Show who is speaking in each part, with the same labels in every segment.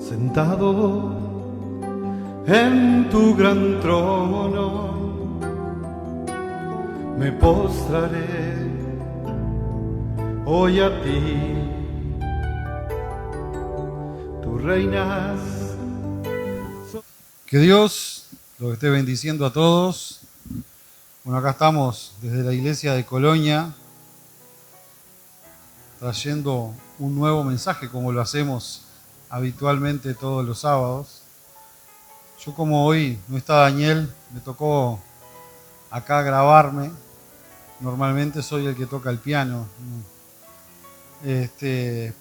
Speaker 1: sentado en tu gran trono, me postraré hoy a ti. Tú reinas.
Speaker 2: Que Dios los esté bendiciendo a todos. Bueno, acá estamos desde la iglesia de Colonia, trayendo un nuevo mensaje como lo hacemos habitualmente todos los sábados. Yo, como hoy no está Daniel, me tocó acá grabarme. Normalmente soy el que toca el piano,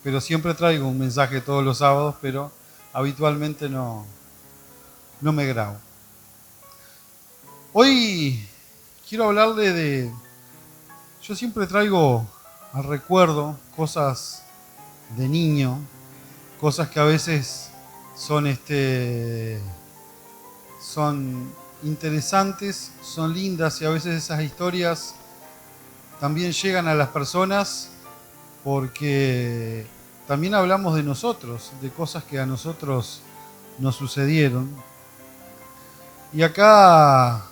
Speaker 2: pero siempre traigo un mensaje todos los sábados, pero habitualmente no me grabo. Hoy quiero hablarle yo siempre traigo al recuerdo cosas de niño, cosas que a veces son interesantes, son lindas, y a veces esas historias también llegan a las personas porque también hablamos de nosotros, de cosas que a nosotros nos sucedieron. Y acá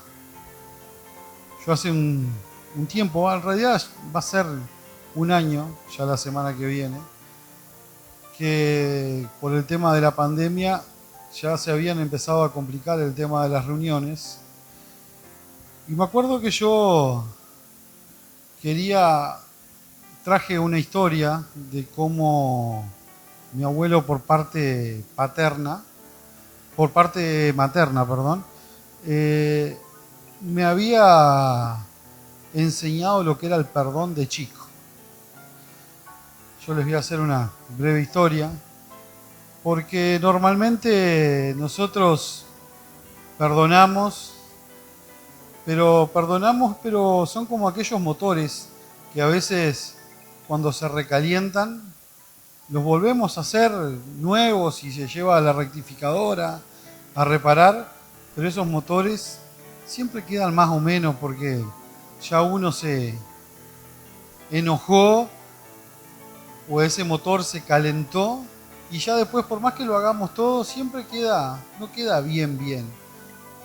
Speaker 2: yo hace un tiempo, en realidad va a ser un año, ya la semana que viene, que por el tema de la pandemia ya se habían empezado a complicar el tema de las reuniones. Y me acuerdo que yo traje una historia de cómo mi abuelo por parte materna, me había enseñado lo que era el perdón de chico. Yo les voy a hacer una breve historia, porque normalmente nosotros perdonamos, pero son como aquellos motores que a veces cuando se recalientan los volvemos a hacer nuevos y se lleva a la rectificadora a reparar, pero esos motores siempre quedan más o menos porque ya uno se enojó o ese motor se calentó, y ya después, por más que lo hagamos todo, siempre no queda bien.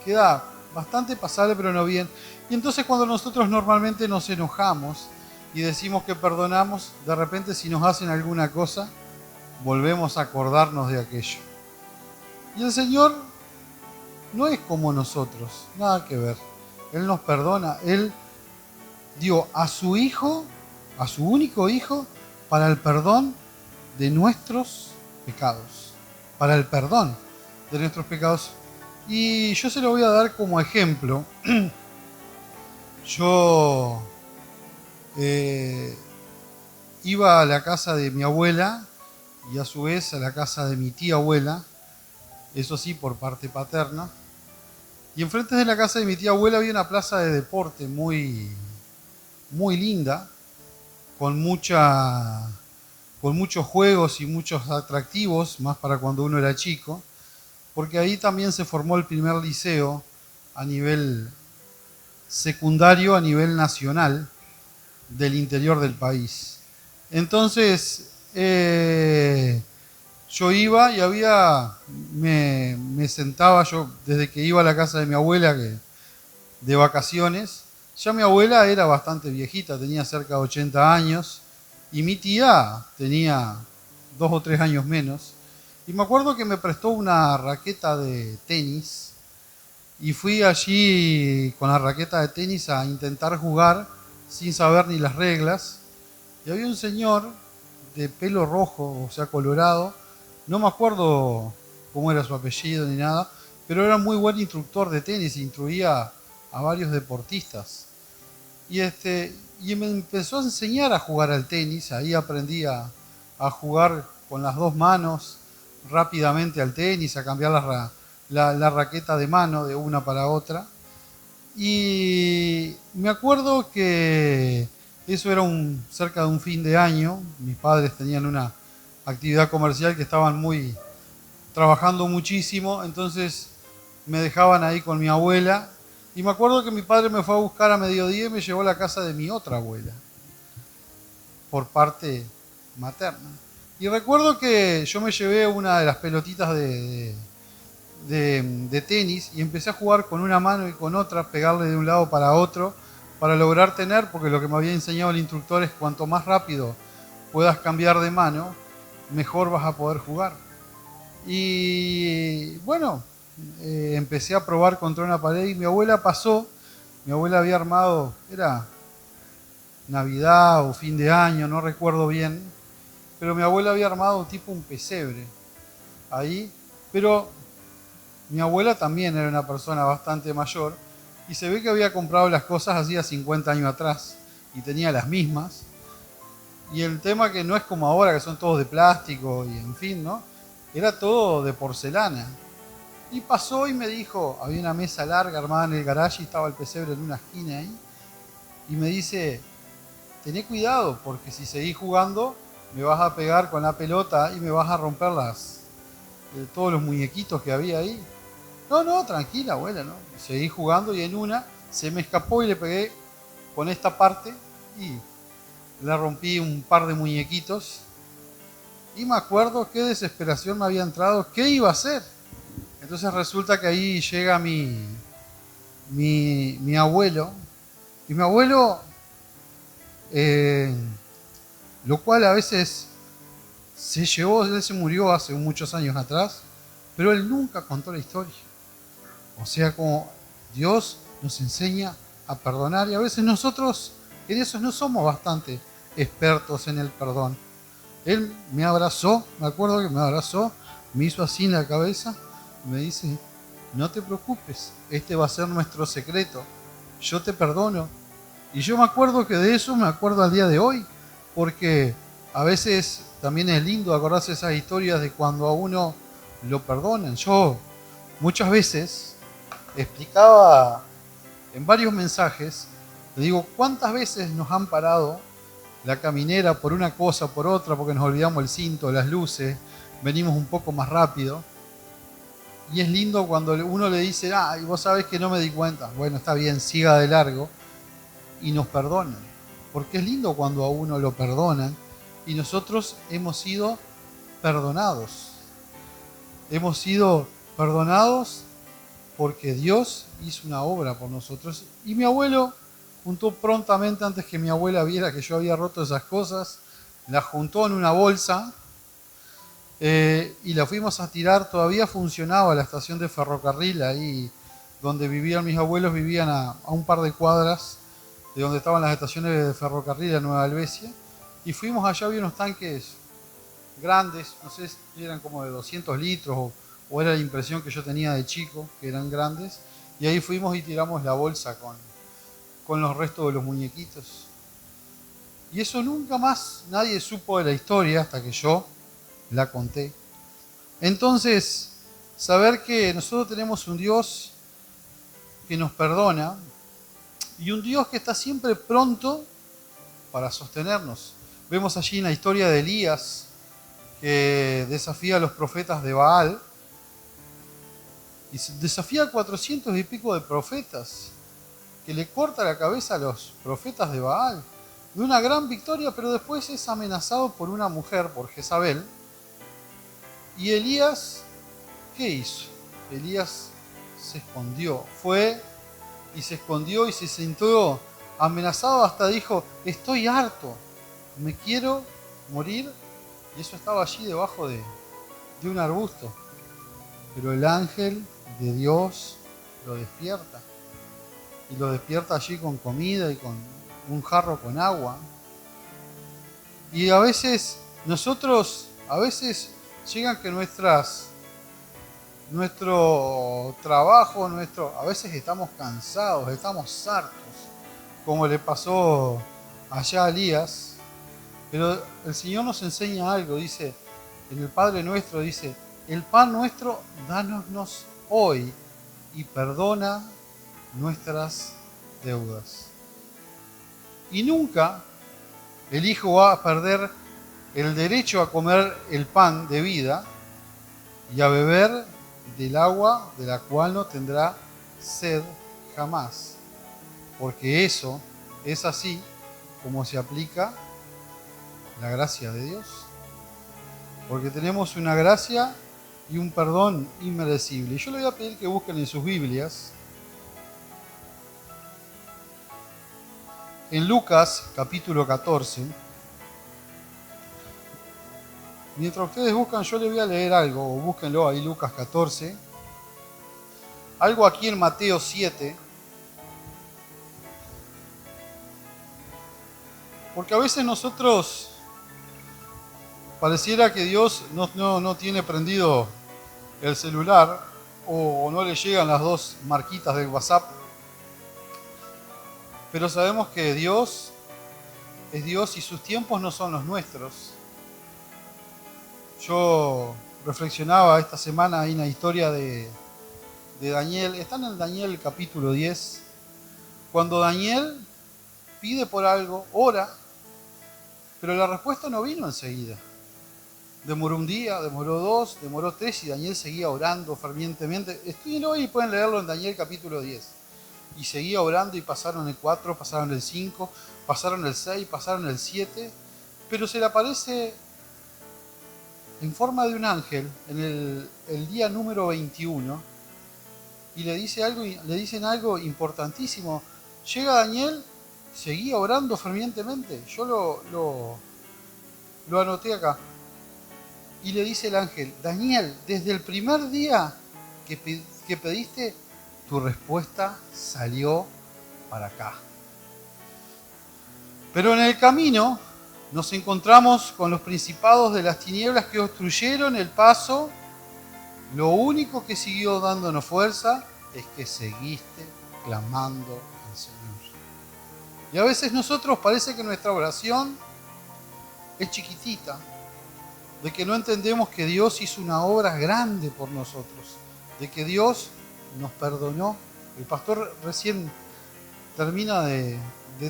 Speaker 2: Queda bastante pasable, pero no bien. Y entonces cuando nosotros normalmente nos enojamos y decimos que perdonamos, de repente si nos hacen alguna cosa, volvemos a acordarnos de aquello. Y el Señor no es como nosotros, nada que ver. Él nos perdona. Él dio a su Hijo, a su único Hijo, para el perdón de nuestros pecados. Para el perdón de nuestros pecados. Y yo se lo voy a dar como ejemplo. Yo iba a la casa de mi abuela y a su vez a la casa de mi tía abuela, eso sí, por parte paterna. Y enfrente de la casa de mi tía abuela había una plaza de deporte muy linda, con muchos juegos y muchos atractivos, más para cuando uno era chico, porque ahí también se formó el primer liceo a nivel secundario, a nivel nacional del interior del país. Entonces, yo iba y me sentaba, yo desde que iba a la casa de mi abuela de vacaciones. Ya mi abuela era bastante viejita, tenía cerca de 80 años, y mi tía tenía 2 o 3 años menos. Y me acuerdo que me prestó una raqueta de tenis, y fui allí con la raqueta de tenis a intentar jugar sin saber ni las reglas. Y había un señor de pelo rojo, o sea, colorado, no me acuerdo cómo era su apellido ni nada, pero era muy buen instructor de tenis, instruía a varios deportistas. Y me empezó a enseñar a jugar al tenis. Ahí aprendí a jugar con las dos manos rápidamente al tenis, a cambiar la raqueta de mano de una para otra. Y me acuerdo que eso era cerca de un fin de año. Mis padres tenían una actividad comercial que estaban trabajando muchísimo, entonces me dejaban ahí con mi abuela. Y me acuerdo que mi padre me fue a buscar a mediodía y me llevó a la casa de mi otra abuela, por parte materna. Y recuerdo que yo me llevé una de las pelotitas de tenis y empecé a jugar con una mano y con otra, pegarle de un lado para otro, para lograr tener, porque lo que me había enseñado el instructor es cuanto más rápido puedas cambiar de mano, mejor vas a poder jugar. Y bueno, empecé a probar contra una pared y mi abuela pasó, mi abuela había armado, era Navidad o fin de año, no recuerdo bien, pero mi abuela había armado tipo un pesebre ahí, pero mi abuela también era una persona bastante mayor y se ve que había comprado las cosas hacía 50 años atrás y tenía las mismas. Y el tema que no es como ahora, que son todos de plástico y en fin, ¿no? Era todo de porcelana. Y pasó y me dijo, había una mesa larga armada en el garaje y estaba el pesebre en una esquina ahí. Y me dice, tené cuidado porque si seguís jugando me vas a pegar con la pelota y me vas a romper todos los muñequitos que había ahí. No, no, tranquila, abuela, ¿no? Seguí jugando y en una se me escapó y le pegué con esta parte y le rompí un par de muñequitos. Y me acuerdo qué desesperación me había entrado, qué iba a hacer. Entonces resulta que ahí llega mi abuelo. Y mi abuelo, lo cual a veces se llevó, él se murió hace muchos años atrás, pero él nunca contó la historia. O sea, como Dios nos enseña a perdonar y a veces nosotros en eso no somos bastante expertos en el perdón. Él me abrazó, me acuerdo que me abrazó, me hizo así en la cabeza y me dice, no te preocupes, este va a ser nuestro secreto, yo te perdono. Y yo me acuerdo que de eso me acuerdo al día de hoy, porque a veces también es lindo acordarse esas historias de cuando a uno lo perdonan. Yo muchas veces explicaba en varios mensajes, le digo, ¿cuántas veces nos han parado la caminera por una cosa, por otra, porque nos olvidamos el cinto, las luces, venimos un poco más rápido? Y es lindo cuando uno le dice, y vos sabés que no me di cuenta. Bueno, está bien, siga de largo. Y nos perdonan. Porque es lindo cuando a uno lo perdonan y nosotros hemos sido perdonados. Hemos sido perdonados porque Dios hizo una obra por nosotros. Y mi abuelo juntó prontamente, antes que mi abuela viera que yo había roto esas cosas, la juntó en una bolsa y la fuimos a tirar. Todavía funcionaba la estación de ferrocarril ahí donde vivían mis abuelos, vivían a un par de cuadras de donde estaban las estaciones de ferrocarril en Nueva Albesia. Y fuimos allá, había unos tanques grandes, no sé si eran como de 200 litros o era la impresión que yo tenía de chico, que eran grandes. Y ahí fuimos y tiramos la bolsa con los restos de los muñequitos. Y eso nunca más nadie supo de la historia hasta que yo la conté. Entonces, saber que nosotros tenemos un Dios que nos perdona y un Dios que está siempre pronto para sostenernos. Vemos allí en la historia de Elías que desafía a los profetas de Baal y desafía a 400 y pico de profetas, que le corta la cabeza a los profetas de Baal, de una gran victoria, pero después es amenazado por una mujer, por Jezabel. Y Elías, ¿qué hizo? Elías se escondió, fue y se escondió y se sintió amenazado, hasta dijo, estoy harto, me quiero morir. Y eso estaba allí debajo de un arbusto. Pero el ángel de Dios lo despierta. Y lo despierta allí con comida y con un jarro con agua. Y a veces nosotros, llegan que nuestro trabajo, a veces estamos cansados, estamos hartos, como le pasó allá a Elías. Pero el Señor nos enseña algo, dice, en el Padre Nuestro dice, el pan nuestro, dánosnos hoy y perdona nuestras deudas. Y nunca el Hijo va a perder el derecho a comer el pan de vida y a beber del agua de la cual no tendrá sed jamás. Porque eso es así como se aplica la gracia de Dios. porque tenemos una gracia y un perdón inmerecible. Yo les voy a pedir que busquen en sus Biblias, en Lucas capítulo 14. Mientras ustedes buscan, yo les voy a leer algo, o búsquenlo ahí, Lucas 14. Algo aquí en Mateo 7. Porque a veces nosotros pareciera que Dios no tiene prendido el celular o no le llegan las dos marquitas del WhatsApp. Pero sabemos que Dios es Dios y sus tiempos no son los nuestros. Yo reflexionaba esta semana en la historia de Daniel. Está en el Daniel capítulo 10. Cuando Daniel pide por algo, ora, pero la respuesta no vino enseguida. Demoró un día, demoró dos, demoró tres y Daniel seguía orando fervientemente. Estudienlo y pueden leerlo en Daniel capítulo 10. Y seguía orando y pasaron el 4, pasaron el 5, pasaron el 6, pasaron el 7. Pero se le aparece en forma de un ángel en el día número 21 y le dicen algo importantísimo. Llega Daniel, seguía orando fervientemente. Yo lo anoté acá. Y le dice el ángel: Daniel, desde el primer día que pediste, tu respuesta salió para acá. Pero en el camino nos encontramos con los principados de las tinieblas que obstruyeron el paso. Lo único que siguió dándonos fuerza es que seguiste clamando al Señor. Y a veces nosotros parece que nuestra oración es chiquitita, de que no entendemos que Dios hizo una obra grande por nosotros, de que Dios nos perdonó. El pastor recién termina de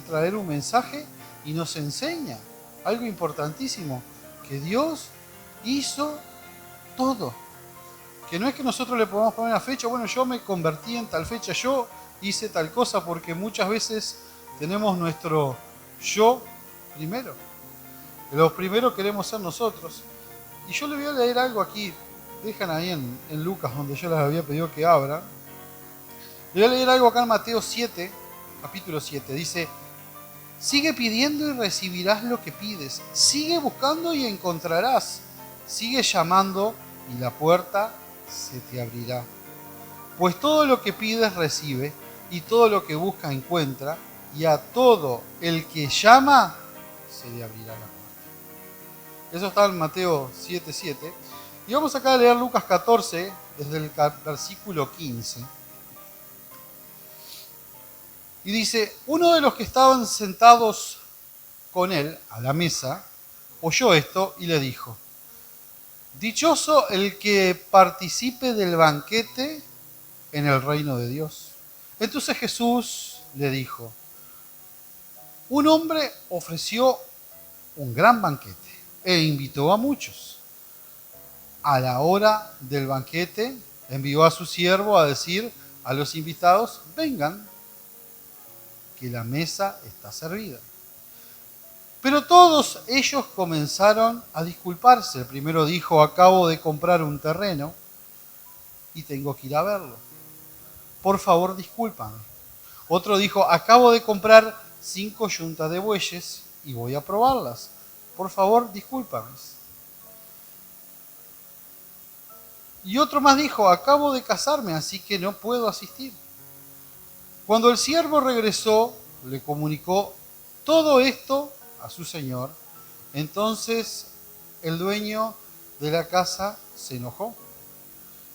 Speaker 2: traer un mensaje y nos enseña algo importantísimo, que Dios hizo todo. Que no es que nosotros le podamos poner una fecha, bueno, yo me convertí en tal fecha, yo hice tal cosa, porque muchas veces tenemos nuestro yo primero. Los primeros queremos ser nosotros. Y yo le voy a leer algo aquí, dejan ahí en Lucas, donde yo les había pedido que abran. Le voy a leer algo acá en Mateo 7, capítulo 7, dice: sigue pidiendo y recibirás lo que pides. Sigue buscando y encontrarás. Sigue llamando y la puerta se te abrirá. Pues todo lo que pides recibe, y todo lo que busca encuentra, y a todo el que llama se le abrirá la puerta. Eso está en Mateo 7:7. Y vamos acá a leer Lucas 14, desde el versículo 15. Y dice: uno de los que estaban sentados con él a la mesa oyó esto y le dijo: dichoso el que participe del banquete en el reino de Dios. Entonces Jesús le dijo: un hombre ofreció un gran banquete e invitó a muchos. A la hora del banquete envió a su siervo a decir a los invitados: vengan, que la mesa está servida. Pero todos ellos comenzaron a disculparse. El primero dijo: acabo de comprar un terreno y tengo que ir a verlo. Por favor, discúlpame. Otro dijo: acabo de comprar 5 yuntas de bueyes y voy a probarlas. Por favor, discúlpame. Y otro más dijo: acabo de casarme, así que no puedo asistir. Cuando el siervo regresó, le comunicó todo esto a su señor. Entonces el dueño de la casa se enojó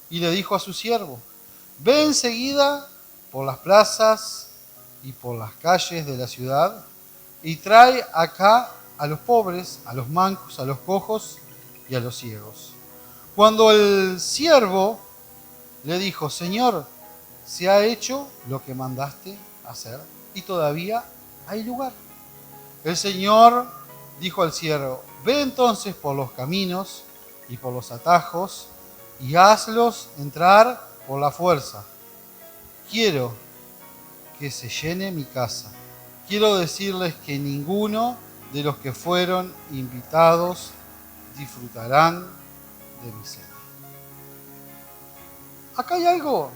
Speaker 2: y le dijo a su siervo: ve enseguida por las plazas y por las calles de la ciudad y trae acá a los pobres, a los mancos, a los cojos y a los ciegos. Cuando el siervo le dijo: Señor, se ha hecho lo que mandaste hacer y todavía hay lugar. El Señor dijo al siervo: ve entonces por los caminos y por los atajos y hazlos entrar por la fuerza. Quiero que se llene mi casa. Quiero decirles que ninguno de los que fueron invitados disfrutarán de mi cena. Acá hay algo,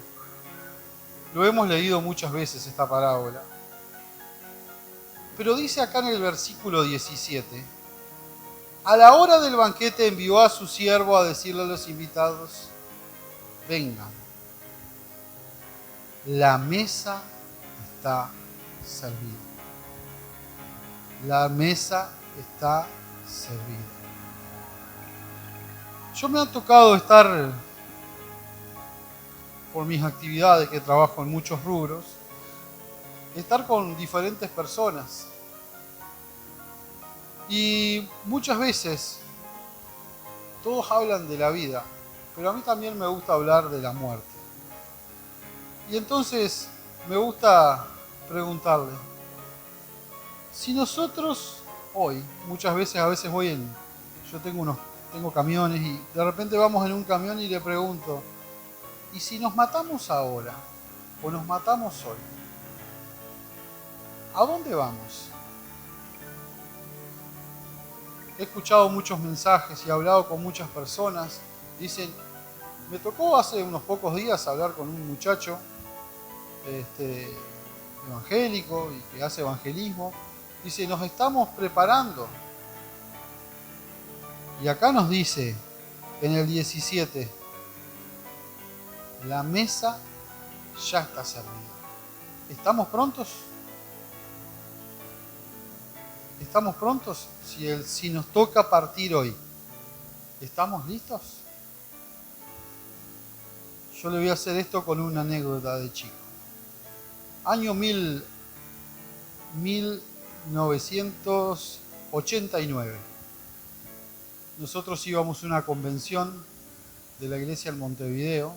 Speaker 2: lo hemos leído muchas veces esta parábola, pero dice acá en el versículo 17, a la hora del banquete envió a su siervo a decirle a los invitados, vengan, la mesa está servida. La mesa está servida. Yo me ha tocado estar, por mis actividades, que trabajo en muchos rubros, estar con diferentes personas. Y muchas veces todos hablan de la vida, pero a mí también me gusta hablar de la muerte. Y entonces me gusta preguntarle, si nosotros hoy, muchas veces, a veces yo tengo camiones y de repente vamos en un camión y le pregunto, ¿y si nos matamos ahora o nos matamos hoy? ¿A dónde vamos? He escuchado muchos mensajes y he hablado con muchas personas. Dicen, me tocó hace unos pocos días hablar con un muchacho evangélico y que hace evangelismo. Dice, nos estamos preparando. Y acá nos dice, en el 17, la mesa ya está servida. ¿Estamos prontos? ¿Estamos prontos? Si nos toca partir hoy, ¿estamos listos? Yo le voy a hacer esto con una anécdota de chico. Año 1989. Nosotros íbamos a una convención de la iglesia en Montevideo.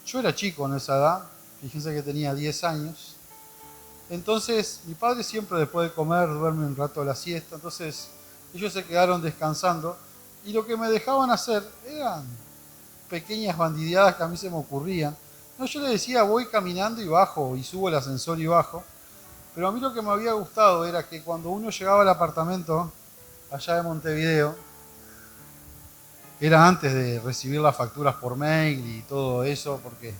Speaker 2: Yo era chico en esa edad, fíjense que tenía 10 años. Entonces, mi padre siempre después de comer duerme un rato la siesta, entonces ellos se quedaron descansando y lo que me dejaban hacer eran pequeñas bandideadas que a mí se me ocurrían. No, yo le decía, voy caminando y bajo, y subo el ascensor y bajo, pero a mí lo que me había gustado era que cuando uno llegaba al apartamento allá de Montevideo, era antes de recibir las facturas por mail y todo eso, porque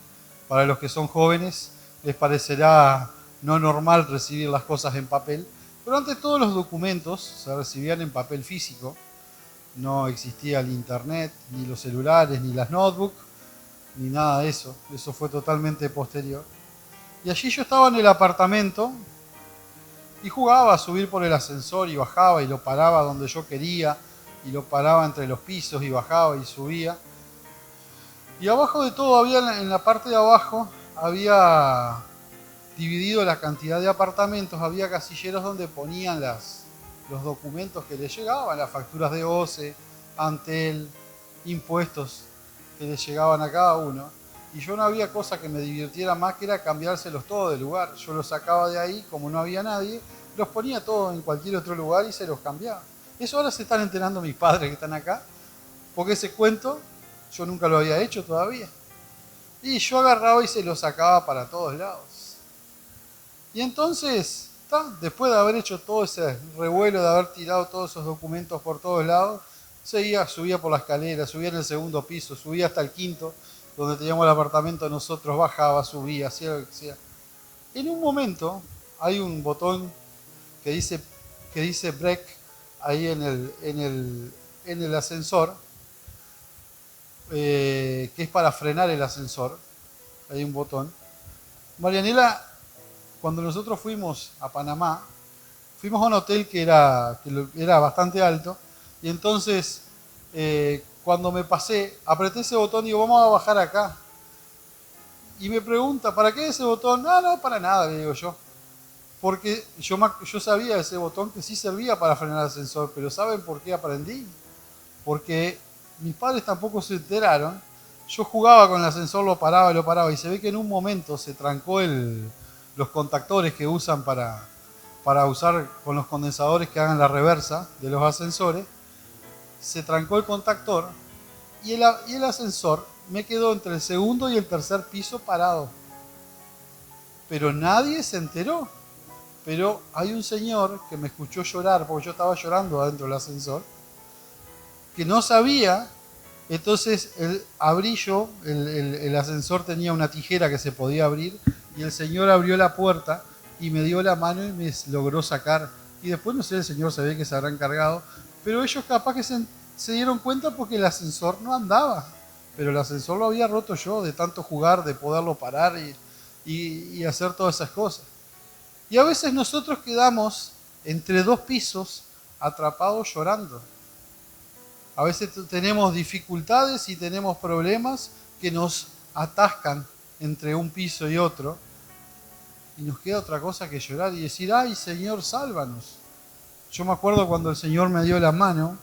Speaker 2: para los que son jóvenes les parecerá no normal recibir las cosas en papel, pero antes todos los documentos se recibían en papel físico. No existía el internet, ni los celulares, ni las notebooks, ni nada de eso. Eso fue totalmente posterior. Y allí yo estaba en el apartamento y jugaba a subir por el ascensor y bajaba y lo paraba donde yo quería y lo paraba entre los pisos y bajaba y subía. Y abajo de todo en la parte de abajo había dividido la cantidad de apartamentos, había casilleros donde ponían los documentos que les llegaban, las facturas de OCE, Antel, impuestos que les llegaban a cada uno. Y yo no había cosa que me divirtiera más que era cambiárselos todos de lugar. Yo los sacaba de ahí, como no había nadie, los ponía todos en cualquier otro lugar y se los cambiaba. Eso ahora se están enterando mis padres que están acá, porque ese cuento yo nunca lo había hecho todavía. Y yo agarraba y se los sacaba para todos lados. Y entonces, después de haber hecho todo ese revuelo, de haber tirado todos esos documentos por todos lados, subía por la escalera, subía en el segundo piso, subía hasta el quinto, donde teníamos el apartamento nosotros, bajaba, subía, hacía lo que sea. En un momento hay un botón que dice break ahí en el ascensor, que es para frenar el ascensor. Hay un botón. Marianela, cuando nosotros fuimos a Panamá, fuimos a un hotel que era bastante alto, y entonces cuando me pasé, apreté ese botón y digo, vamos a bajar acá. Y me pregunta, ¿para qué ese botón? No, para nada, le digo yo. Porque yo sabía ese botón que sí servía para frenar el ascensor, pero ¿saben por qué aprendí? Porque mis padres tampoco se enteraron. Yo jugaba con el ascensor, lo paraba, y se ve que en un momento se trancó los contactores que usan para usar con los condensadores que hagan la reversa de los ascensores. Se trancó el contactor y el ascensor me quedó entre el segundo y el tercer piso parado. Pero nadie se enteró. pero hay un señor que me escuchó llorar, porque yo estaba llorando adentro del ascensor, que no sabía. Entonces abrí yo, el ascensor tenía una tijera que se podía abrir, y el señor abrió la puerta y me dio la mano y me logró sacar. Y después, no sé, el señor se ve que se habrá encargado, pero ellos capaz que se dieron cuenta porque el ascensor no andaba. Pero el ascensor lo había roto yo, de tanto jugar, de poderlo parar y hacer todas esas cosas. Y a veces nosotros quedamos entre dos pisos atrapados llorando. A veces tenemos dificultades y tenemos problemas que nos atascan entre un piso y otro. Y nos queda otra cosa que llorar y decir, ay Señor, sálvanos. Yo me acuerdo cuando el Señor me dio la mano,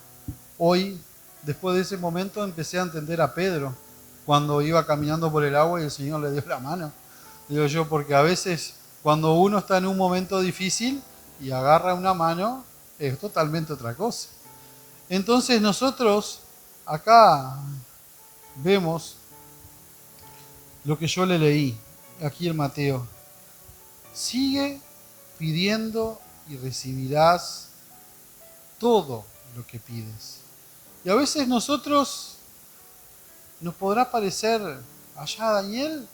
Speaker 2: hoy, después de ese momento, empecé a entender a Pedro, cuando iba caminando por el agua y el Señor le dio la mano. Digo yo, porque a veces cuando uno está en un momento difícil y agarra una mano, es totalmente otra cosa. Entonces nosotros acá vemos lo que yo le leí aquí en Mateo. Sigue pidiendo y recibirás todo lo que pides. Y a veces nosotros nos podrá parecer, allá Daniel,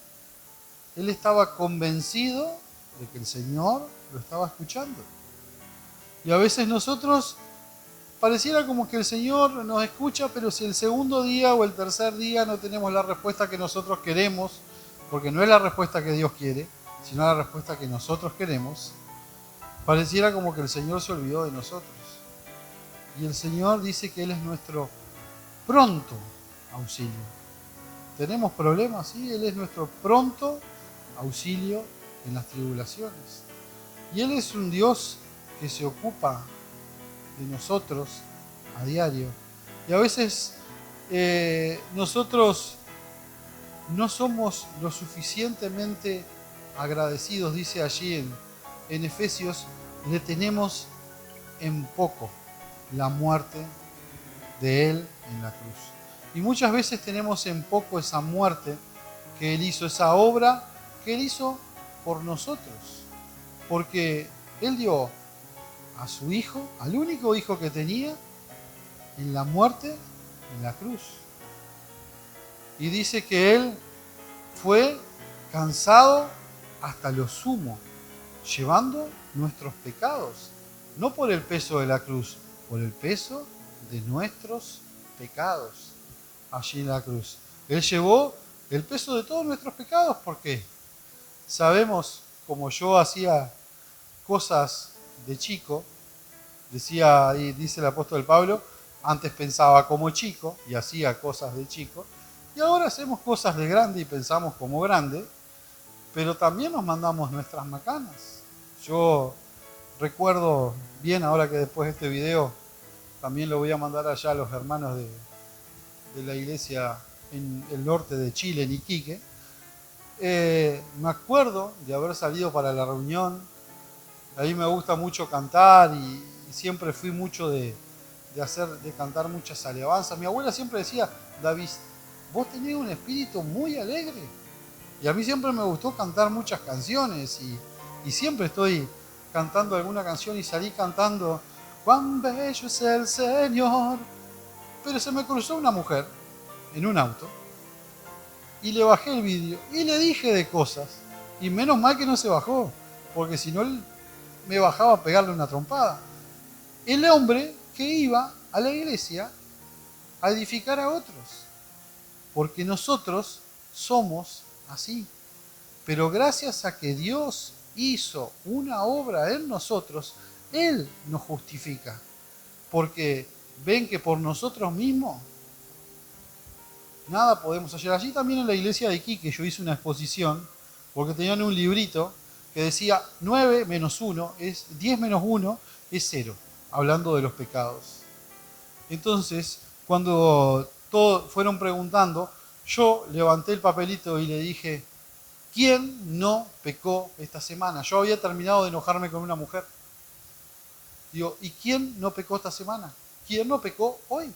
Speaker 2: él estaba convencido de que el Señor lo estaba escuchando. Y a veces nosotros pareciera como que el Señor nos escucha, pero si el segundo día o el tercer día no tenemos la respuesta que nosotros queremos, porque no es la respuesta que Dios quiere, sino la respuesta que nosotros queremos, pareciera como que el Señor se olvidó de nosotros. Y el Señor dice que Él es nuestro pronto auxilio. ¿Tenemos problemas? Sí, Él es nuestro pronto auxilio en las tribulaciones. Y Él es un Dios que se ocupa de nosotros a diario. Y a veces nosotros no somos lo suficientemente agradecidos, dice allí en Efesios, le tenemos en poco la muerte de Él en la cruz. Y muchas veces tenemos en poco esa muerte que Él hizo, esa obra que Él hizo por nosotros. Porque Él dio a su Hijo, al único Hijo que tenía, en la muerte, en la cruz. Y dice que Él fue cansado hasta lo sumo, llevando nuestros pecados, no por el peso de la cruz, por el peso de nuestros pecados allí en la cruz. Él llevó el peso de todos nuestros pecados porque sabemos, como yo hacía cosas de chico, decía y dice el apóstol Pablo, antes pensaba como chico y hacía cosas de chico, y ahora hacemos cosas de grande y pensamos como grande, pero también nos mandamos nuestras macanas. Yo recuerdo bien, ahora que después de este video también lo voy a mandar allá a los hermanos de la iglesia en el norte de Chile, en Iquique. Me acuerdo de haber salido para la reunión. Ahí me gusta mucho cantar y siempre fui mucho de cantar muchas alabanzas. Mi abuela siempre decía, David, vos tenés un espíritu muy alegre. Y a mí siempre me gustó cantar muchas canciones y siempre estoy cantando alguna canción y salí cantando, cuán bello es el Señor. Pero se me cruzó una mujer en un auto y le bajé el vidrio y le dije de cosas. Y menos mal que no se bajó, porque si no él me bajaba a pegarle una trompada. El hombre que iba a la iglesia a edificar a otros, porque nosotros somos así. Pero gracias a que Dios hizo una obra en nosotros, Él nos justifica. Porque ven que por nosotros mismos nada podemos hacer. Allí también en la iglesia de Iquique yo hice una exposición, porque tenían un librito que decía 9 menos 1 es 10 menos 1 es 0, hablando de los pecados. Entonces, cuando todos fueron preguntando, yo levanté el papelito y le dije, ¿quién no pecó esta semana? Yo había terminado de enojarme con una mujer. Digo, ¿y quién no pecó esta semana? ¿Quién no pecó hoy?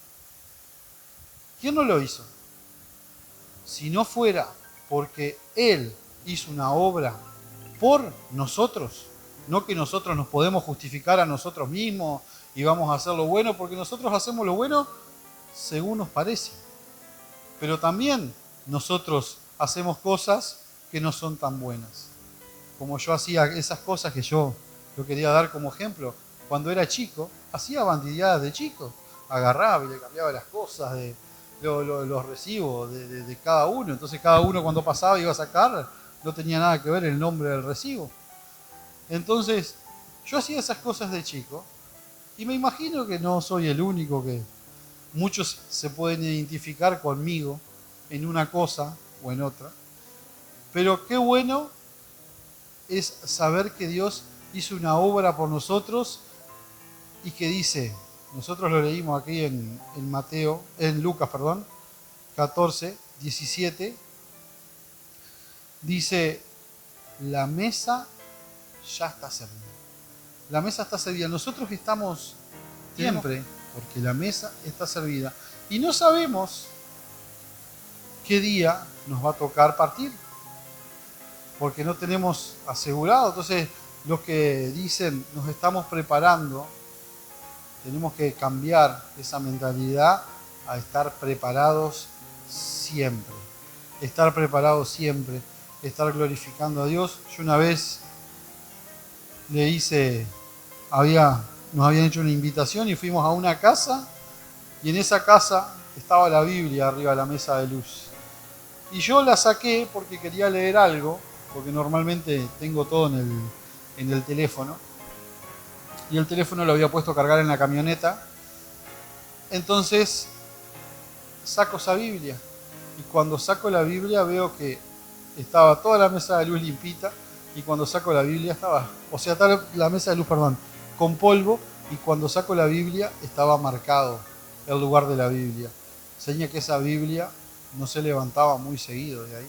Speaker 2: ¿Quién no lo hizo? Si no fuera porque Él hizo una obra por nosotros, no que nosotros nos podemos justificar a nosotros mismos y vamos a hacer lo bueno, porque nosotros hacemos lo bueno según nos parece. Pero también nosotros hacemos cosas que no son tan buenas. Como yo hacía esas cosas que yo lo quería dar como ejemplo. Cuando era chico, hacía bandideadas de chico. Agarraba y le cambiaba las cosas de los recibos de cada uno. Entonces cada uno cuando pasaba iba a sacar, no tenía nada que ver el nombre del recibo. Entonces yo hacía esas cosas de chico y me imagino que no soy el único, que muchos se pueden identificar conmigo en una cosa o en otra. Pero qué bueno es saber que Dios hizo una obra por nosotros y que dice, nosotros lo leímos aquí en Lucas, 14, 17, dice, la mesa ya está servida. La mesa está servida. Nosotros estamos siempre, porque la mesa está servida. Y no sabemos qué día nos va a tocar partir, porque no tenemos asegurado. Entonces, los que dicen, nos estamos preparando, tenemos que cambiar esa mentalidad a estar preparados siempre. Estar preparados siempre. Estar glorificando a Dios. Yo una vez nos habían hecho una invitación y fuimos a una casa, y en esa casa estaba la Biblia arriba de la mesa de luz. Y yo la saqué porque quería leer algo, porque normalmente tengo todo en el teléfono. Y el teléfono lo había puesto a cargar en la camioneta. Entonces saco esa Biblia. Y cuando saco la Biblia veo que estaba toda la mesa de luz limpita. Y cuando saco la Biblia estaba la mesa de luz, con polvo. Y cuando saco la Biblia estaba marcado el lugar de la Biblia. Seña que esa Biblia no se levantaba muy seguido de ahí.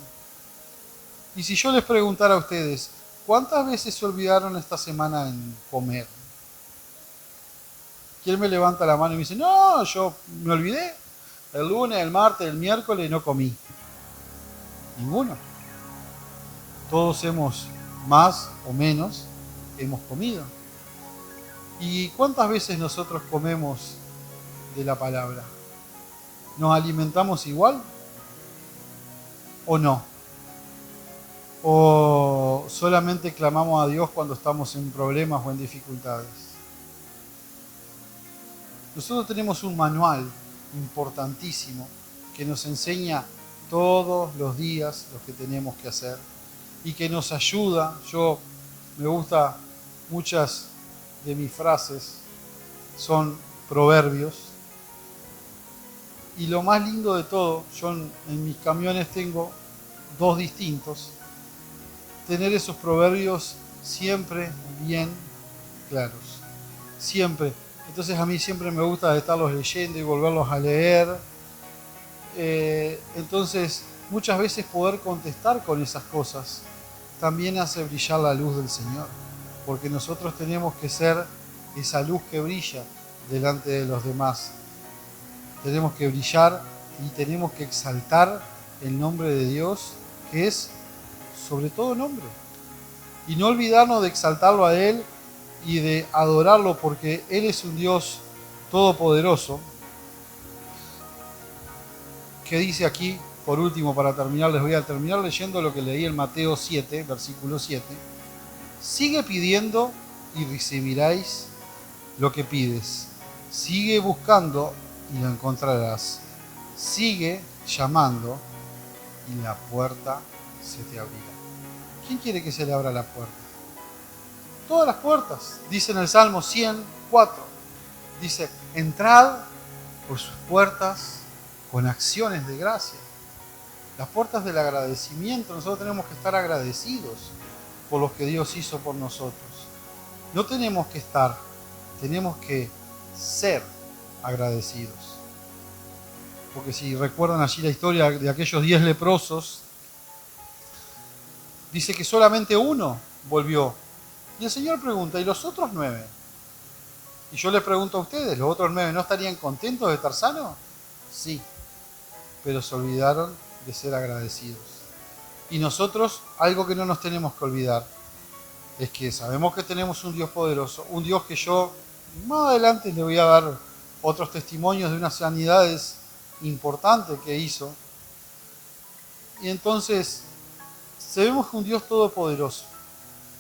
Speaker 2: Y si yo les preguntara a ustedes, ¿cuántas veces se olvidaron esta semana en comer? ¿Quién me levanta la mano y me dice, no, yo me olvidé? El lunes, el martes, el miércoles no comí. Ninguno. Todos más o menos, hemos comido. ¿Y cuántas veces nosotros comemos de la palabra? ¿Nos alimentamos igual? ¿O no? ¿O solamente clamamos a Dios cuando estamos en problemas o en dificultades? Nosotros tenemos un manual importantísimo que nos enseña todos los días lo que tenemos que hacer y que nos ayuda. Me gusta, muchas de mis frases son proverbios. Y lo más lindo de todo, yo en mis camiones tengo 2 distintos, tener esos proverbios siempre bien claros, siempre. Entonces a mí siempre me gusta estarlos leyendo y volverlos a leer. Entonces muchas veces poder contestar con esas cosas también hace brillar la luz del Señor, porque nosotros tenemos que ser esa luz que brilla delante de los demás. Tenemos que brillar y tenemos que exaltar el nombre de Dios, que es sobre todo nombre. Y no olvidarnos de exaltarlo a Él y de adorarlo, porque Él es un Dios todopoderoso, que dice aquí, por último, para terminar, les voy a terminar leyendo lo que leí en Mateo 7, versículo 7. Sigue pidiendo y recibiréis lo que pides. Sigue buscando y lo encontrarás. Sigue llamando y la puerta se te abrirá. ¿Quién quiere que se le abra la puerta? Todas las puertas. Dice en el Salmo 104. Dice, entrad por sus puertas con acciones de gracia. Las puertas del agradecimiento. Nosotros tenemos que estar agradecidos por lo que Dios hizo por nosotros. No tenemos que estar, tenemos que ser agradecidos. Porque si recuerdan allí la historia de aquellos 10 leprosos, dice que solamente uno volvió. Y el Señor pregunta, ¿y los otros 9? Y yo les pregunto a ustedes, ¿los otros 9 no estarían contentos de estar sanos? Sí, pero se olvidaron de ser agradecidos. Y nosotros, algo que no nos tenemos que olvidar, es que sabemos que tenemos un Dios poderoso, un Dios que yo más adelante le voy a dar otros testimonios de unas sanidades importantes que hizo. Y entonces sabemos que un Dios todopoderoso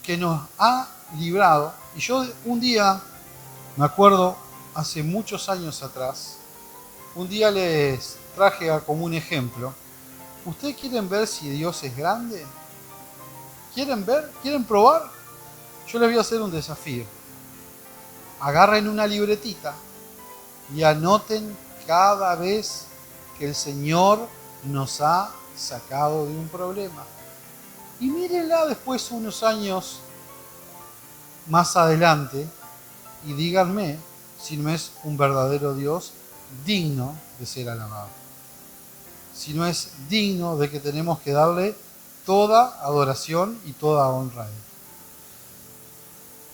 Speaker 2: que nos ha librado. Y yo un día, me acuerdo, hace muchos años atrás, un día les traje como un ejemplo. ¿Ustedes quieren ver si Dios es grande? ¿Quieren ver? ¿Quieren probar? Yo les voy a hacer un desafío. Agarren una libretita y anoten cada vez que el Señor nos ha sacado de un problema. Y mírenla después unos años más adelante y díganme si no es un verdadero Dios digno de ser alabado. Si no es digno de que tenemos que darle toda adoración y toda honra a Él.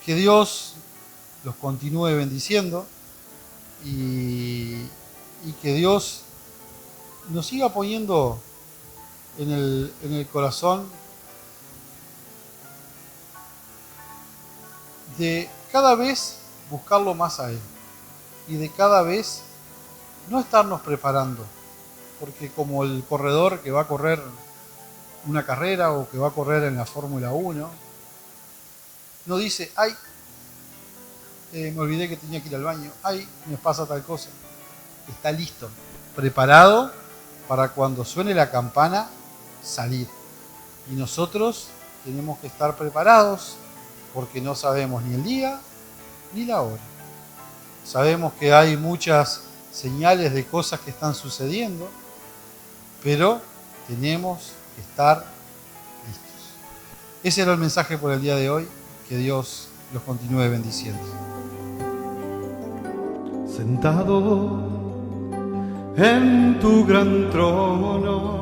Speaker 2: Que Dios los continúe bendiciendo y que Dios nos siga poniendo en el corazón de cada vez buscarlo más a Él y de cada vez no estarnos preparando, porque como el corredor que va a correr una carrera o que va a correr en la Fórmula 1, no dice, ay, me olvidé que tenía que ir al baño, ay, me pasa tal cosa. Está listo, preparado para cuando suene la campana salir. Y nosotros tenemos que estar preparados porque no sabemos ni el día ni la hora. Sabemos que hay muchas señales de cosas que están sucediendo, pero tenemos que estar listos. Ese era el mensaje por el día de hoy. Que Dios los continúe bendiciendo.
Speaker 1: Sentado en tu gran trono,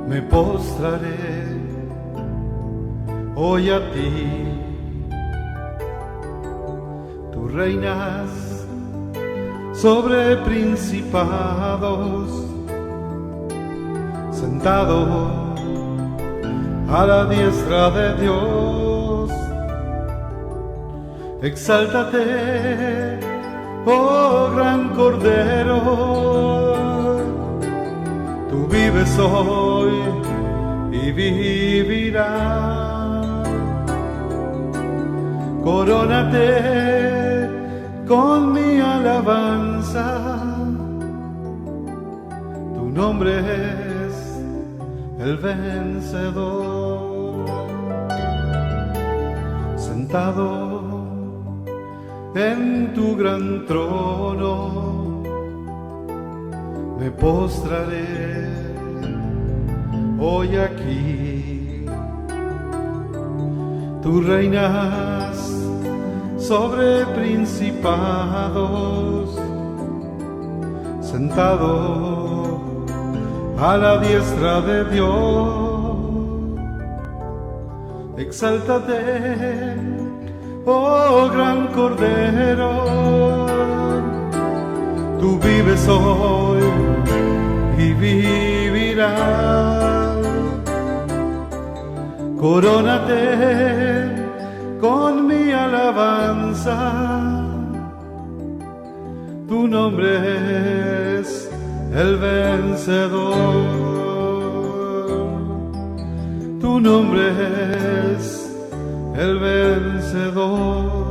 Speaker 1: me postraré hoy a ti. Tú reinas sobre principados, sentado a la diestra de Dios. Exáltate, oh gran Cordero, tú vives hoy y vivirás. Corónate con mi alabanza, tu nombre es el vencedor. Sentado en tu gran trono, me postraré hoy aquí. Tú reinas sobre principados, sentado a la diestra de Dios. Exáltate, oh gran Cordero, tú vives hoy y vivirás. Corónate con mi alabanza, tu nombre es el vencedor. Tu nombre es el vencedor.